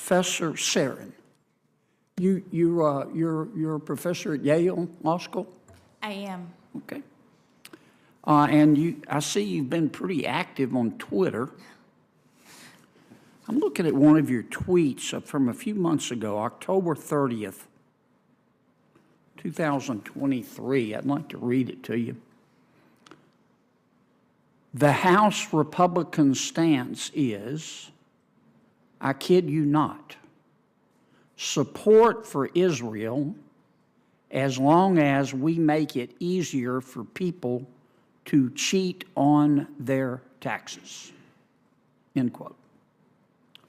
Professor Sarin. You're a professor at Yale Law School? I am. Okay. And I see you've been pretty active on Twitter. I'm looking at one of your tweets from a few months ago, October 30th, 2023. I'd like to read it to you. The House Republican stance is, I kid you not, support for Israel as long as we make it easier for people to cheat on their taxes. End quote.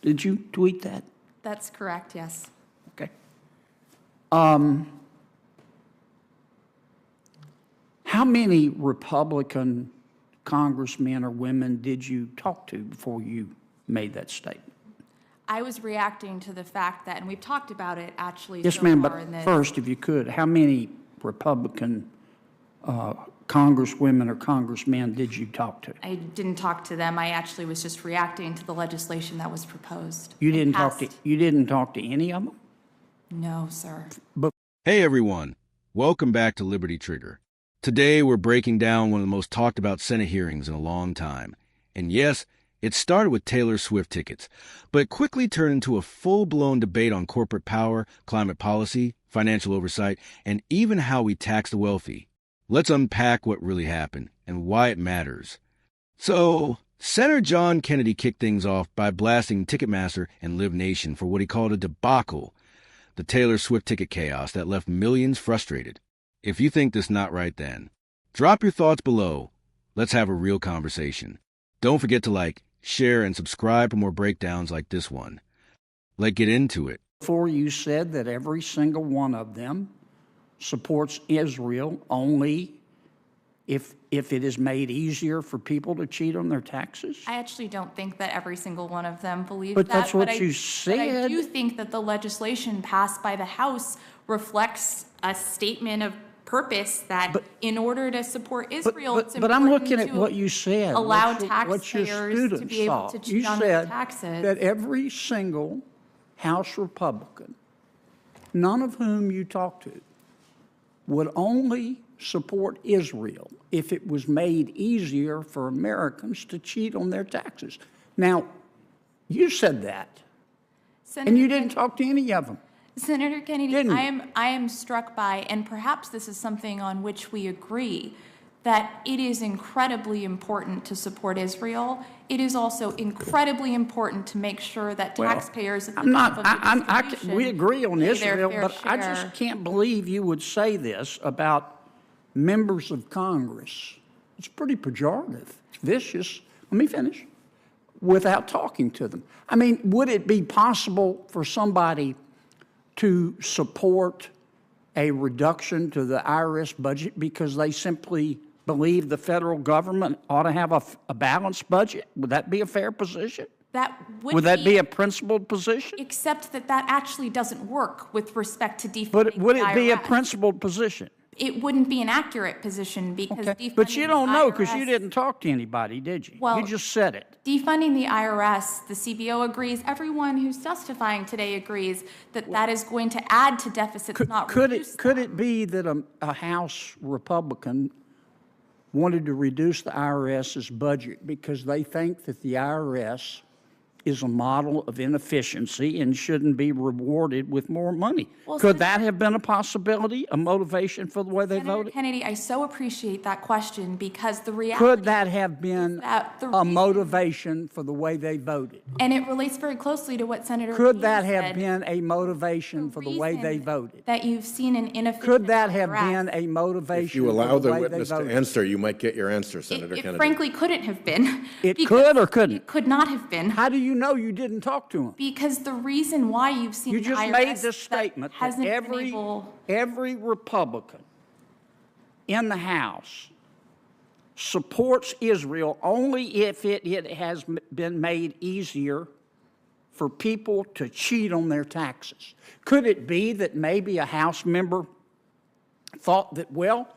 Did you tweet that? That's correct, yes. Okay. How many Republican congressmen or women did you talk to before you made that statement? I was reacting to the fact that, and we've talked about it actually. Yes, so ma'am, far but in this. first, if you could, how many Republican congresswomen or congressmen did you talk to? I didn't talk to them. I actually was just reacting to the legislation that was proposed. You didn't talk to any of them? No, sir. Hey everyone, welcome back to Liberty Trigger. Today we're breaking down one of the most talked about Senate hearings in a long time. And yes, it started with Taylor Swift tickets, but it quickly turned into a full-blown debate on corporate power, climate policy, financial oversight, and even how we tax the wealthy. Let's unpack what really happened and why it matters. So, Senator John Kennedy kicked things off by blasting Ticketmaster and Live Nation for what he called a debacle, the Taylor Swift ticket chaos that left millions frustrated. If you think this not right then, drop your thoughts below. Let's have a real conversation. Don't forget to like, share, and subscribe for more breakdowns like this one. Let's get into it. Before you said that every single one of them supports Israel only if it is made easier for people to cheat on their taxes? I actually don't think that every single one of them believes But that. that's what you said. But I do think that the legislation passed by the House reflects a statement of purpose that in order to support Israel, it's important I'm looking at what you said. allow what your taxpayers to be able to cheat on their taxes. You said that every single House Republican, none of whom you talked to, would only support Israel if it was made easier for Americans to cheat on their taxes. Now, you said that, and you didn't talk to any of them. Senator Kennedy, Didn't I am struck by, and perhaps this is something on which we agree, that it is incredibly important to support Israel. It is also incredibly important to make sure that taxpayers at the top of the distribution we agree on pay their Israel, fair but share. I just can't believe you would say this about members of Congress. It's pretty pejorative, it's vicious. Let me finish. Without talking to them. I mean, would it be possible for somebody to support a reduction to the IRS budget because they simply believe the federal government ought to have a balanced budget? Would that be a fair position? Would that be a principled position? Except that actually doesn't work with respect to defunding But would the it be a IRS. principled position? It wouldn't be an accurate position because defunding But you don't know because the you IRS didn't talk to anybody, did you? Well, you just said it. Defunding the IRS, the CBO agrees, everyone who's testifying today agrees that that is going to add to deficits, not reduce them. Could it be that a House Republican wanted to reduce the IRS's budget because they think that the IRS is a model of inefficiency and shouldn't be rewarded with more money? Well, Could that have been a possibility, a motivation for the way they Senator voted? Kennedy, I so appreciate that question because the reality Could that have been that the a reason- motivation for the way they voted? and it relates very closely to what Senator Could Lee that have said. been a motivation for the way they reason voted? That you've seen an inefficient Could that have IRS, been a motivation If you allow for the the way witness they to voted? answer, you might get your answer, Senator it Kennedy. frankly couldn't have been. It because could or couldn't? It could not have been. How do you know you didn't talk to him? Because the reason why you've seen You an just IRS made this that statement that hasn't been able. every Republican in the House supports Israel only if it has been made easier for people to cheat on their taxes. Could it be that maybe a House member thought that, well,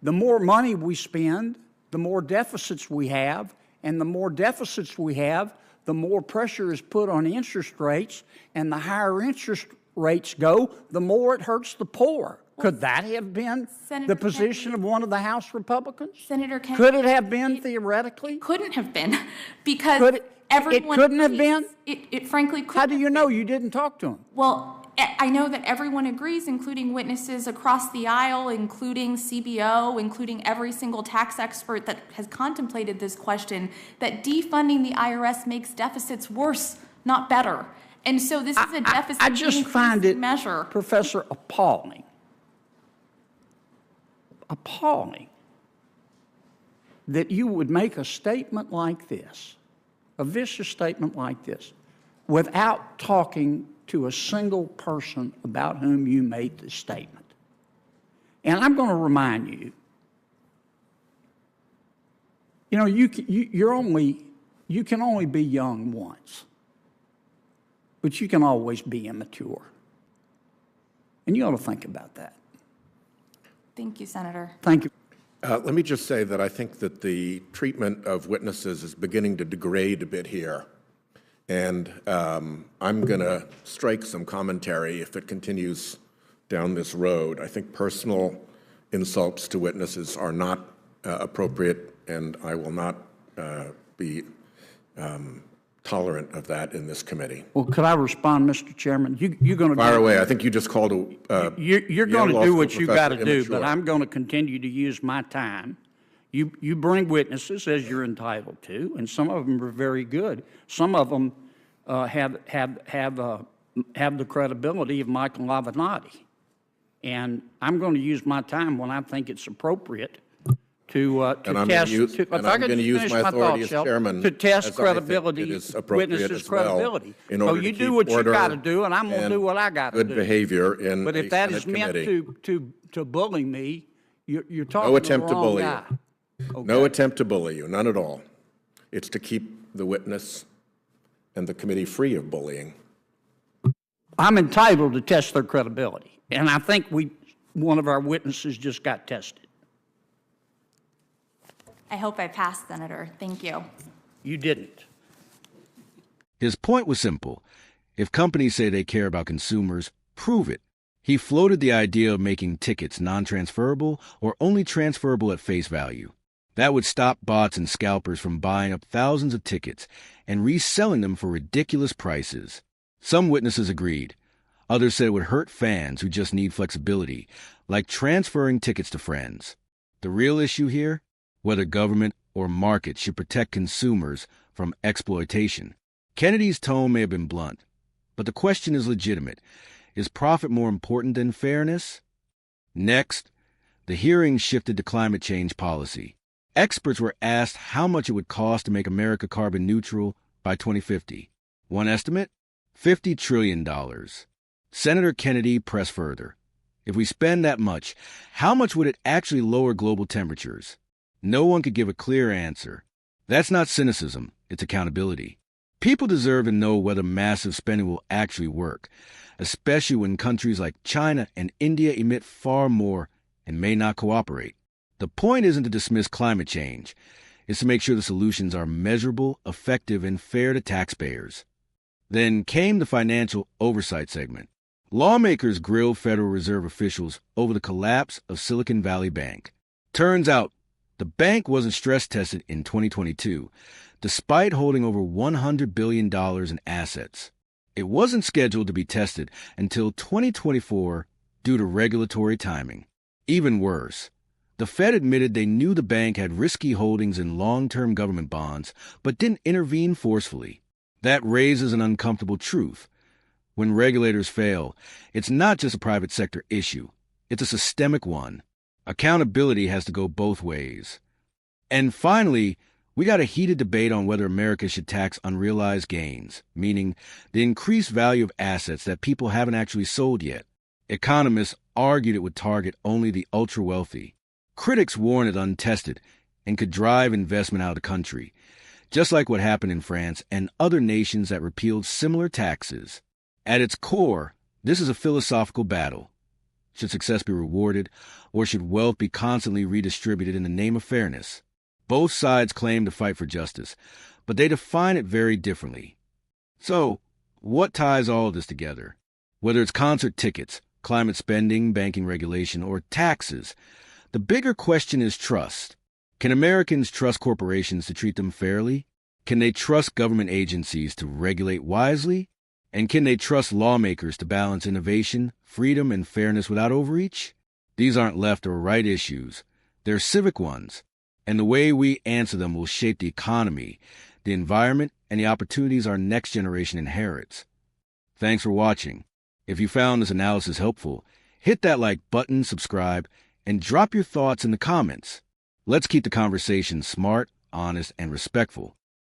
the more money we spend, the more deficits we have, and the more deficits we have, the more pressure is put on interest rates, and the higher interest rates go, the more it hurts the poor. Could that have been Senator the position Kennedy, of one of the House Republicans? Senator Kennedy, Could it have been theoretically? couldn't have been because Could it everyone couldn't have agrees. been? It frankly couldn't. How do you know? You didn't talk to him. Well, I know that everyone agrees, including witnesses across the aisle, including CBO, including every single tax expert that has contemplated this question, that defunding the IRS makes deficits worse, not better. And so this is a deficit I just find it, measure. Professor, appalling that you would make a statement like this, a vicious statement like this, without talking to a single person about whom you made the statement. And I'm going to remind you, you can only be young once, but you can always be immature. And you ought to think about that. Thank you, Senator. Thank you. Let me just say that I think that the treatment of witnesses is beginning to degrade a bit here. And I'm going to strike some commentary if it continues down this road. I think personal insults to witnesses are not appropriate, and I will not be tolerant of that in this committee. Well, could I respond, Mr. Chairman? You're going to fire away. I think you just called a you're going to do what you got to do, immature. but I'm going to continue to use my time. You bring witnesses as you're entitled to, and some of them are very good. Some of them have the credibility of Michael Avenatti, and I'm going to use my time when I think it's appropriate to And I'm test. going to use my authority as chairman to test as I think credibility, it is appropriate witnesses' as well, credibility. in So order you to do keep what you order got to do, and I'm going to do what I got to do. good behavior in But a if that Senate is meant committee. to bully me, you're talking No to attempt the to wrong bully guy. you. No attempt to bully you, none at all. It's to keep the witness and the committee free of bullying. I'm entitled to test their credibility, and I think one of our witnesses just got tested. I hope I passed, Senator. Thank you. You didn't. His point was simple. If companies say they care about consumers, prove it. He floated the idea of making tickets non-transferable or only transferable at face value. That would stop bots and scalpers from buying up thousands of tickets and reselling them for ridiculous prices. Some witnesses agreed. Others said it would hurt fans who just need flexibility, like transferring tickets to friends. The real issue here? Whether government or market should protect consumers from exploitation. Kennedy's tone may have been blunt, but the question is legitimate. Is profit more important than fairness? Next, the hearing shifted to climate change policy. Experts were asked how much it would cost to make America carbon neutral by 2050. One estimate? $50 trillion. Senator Kennedy pressed further. If we spend that much, how much would it actually lower global temperatures? No one could give a clear answer. That's not cynicism, it's accountability. People deserve to know whether massive spending will actually work, especially when countries like China and India emit far more and may not cooperate. The point isn't to dismiss climate change. It's to make sure the solutions are measurable, effective, and fair to taxpayers. Then came the financial oversight segment. Lawmakers grilled Federal Reserve officials over the collapse of Silicon Valley Bank. Turns out, the bank wasn't stress tested in 2022, despite holding over $100 billion in assets. It wasn't scheduled to be tested until 2024 due to regulatory timing. Even worse, the Fed admitted they knew the bank had risky holdings in long-term government bonds, but didn't intervene forcefully. That raises an uncomfortable truth. When regulators fail, it's not just a private sector issue. It's a systemic one. Accountability has to go both ways. And finally, we got a heated debate on whether America should tax unrealized gains, meaning the increased value of assets that people haven't actually sold yet. Economists argued it would target only the ultra-wealthy. Critics warned it untested and could drive investment out of the country, just like what happened in France and other nations that repealed similar taxes. At its core, this is a philosophical battle. Should success be rewarded, or should wealth be constantly redistributed in the name of fairness? Both sides claim to fight for justice, but they define it very differently. So, what ties all of this together? Whether it's concert tickets, climate spending, banking regulation, or taxes, the bigger question is trust. Can Americans trust corporations to treat them fairly? Can they trust government agencies to regulate wisely? And can they trust lawmakers to balance innovation, freedom, and fairness without overreach? These aren't left or right issues. They're civic ones. And the way we answer them will shape the economy, the environment, and the opportunities our next generation inherits. Thanks for watching. If you found this analysis helpful, hit that like button, subscribe, and drop your thoughts in the comments. Let's keep the conversation smart, honest, and respectful.